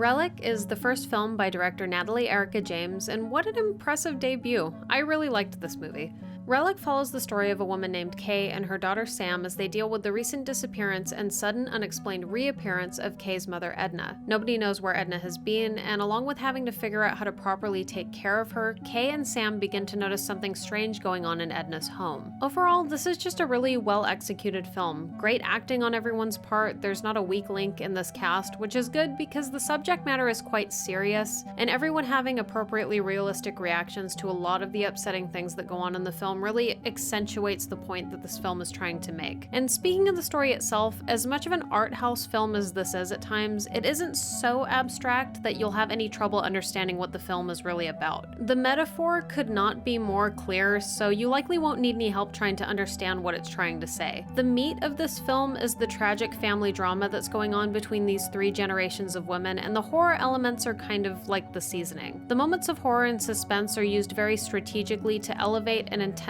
Relic is the first film by director Natalie Erica James, and what an impressive debut. I really liked this movie. Relic follows the story of a woman named Kay and her daughter Sam as they deal with the recent disappearance and sudden unexplained reappearance of Kay's mother Edna. Nobody knows where Edna has been, and along with having to figure out how to properly take care of her, Kay and Sam begin to notice something strange going on in Edna's home. Overall, this is just a really well-executed film. Great acting on everyone's part, there's not a weak link in this cast, which is good because the subject matter is quite serious, and everyone having appropriately realistic reactions to a lot of the upsetting things that go on in the film really accentuates the point that this film is trying to make. And speaking of the story itself, as much of an art house film as this is at times, it isn't so abstract that you'll have any trouble understanding what the film is really about. The metaphor could not be more clear, so you likely won't need any help trying to understand what it's trying to say. The meat of this film is the tragic family drama that's going on between these three generations of women, and the horror elements are kind of like the seasoning. The moments of horror and suspense are used very strategically to elevate and intensify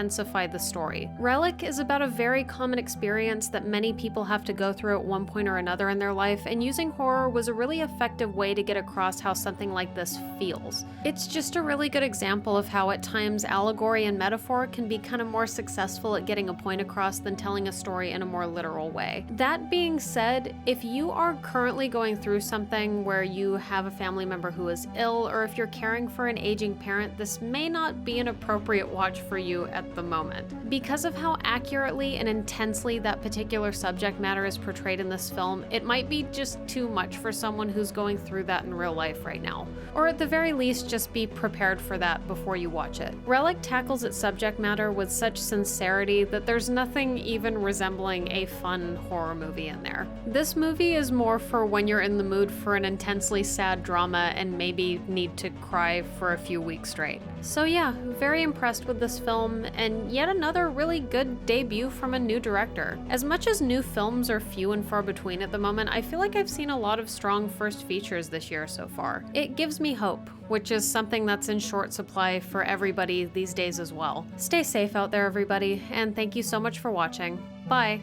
the story. Relic is about a very common experience that many people have to go through at one point or another in their life, and using horror was a really effective way to get across how something like this feels. It's just a really good example of how at times allegory and metaphor can be kind of more successful at getting a point across than telling a story in a more literal way. That being said, if you are currently going through something where you have a family member who is ill, or if you're caring for an aging parent, this may not be an appropriate watch for you at the moment. Because of how accurately and intensely that particular subject matter is portrayed in this film, it might be just too much for someone who's going through that in real life right now. Or at the very least, just be prepared for that before you watch it. Relic tackles its subject matter with such sincerity that there's nothing even resembling a fun horror movie in there. This movie is more for when you're in the mood for an intensely sad drama and maybe need to cry for a few weeks straight. So yeah, very impressed with this film, and yet another really good debut from a new director. As much as new films are few and far between at the moment, I feel like I've seen a lot of strong first features this year so far. It gives me hope, which is something that's in short supply for everybody these days as well. Stay safe out there, everybody, and thank you so much for watching. Bye!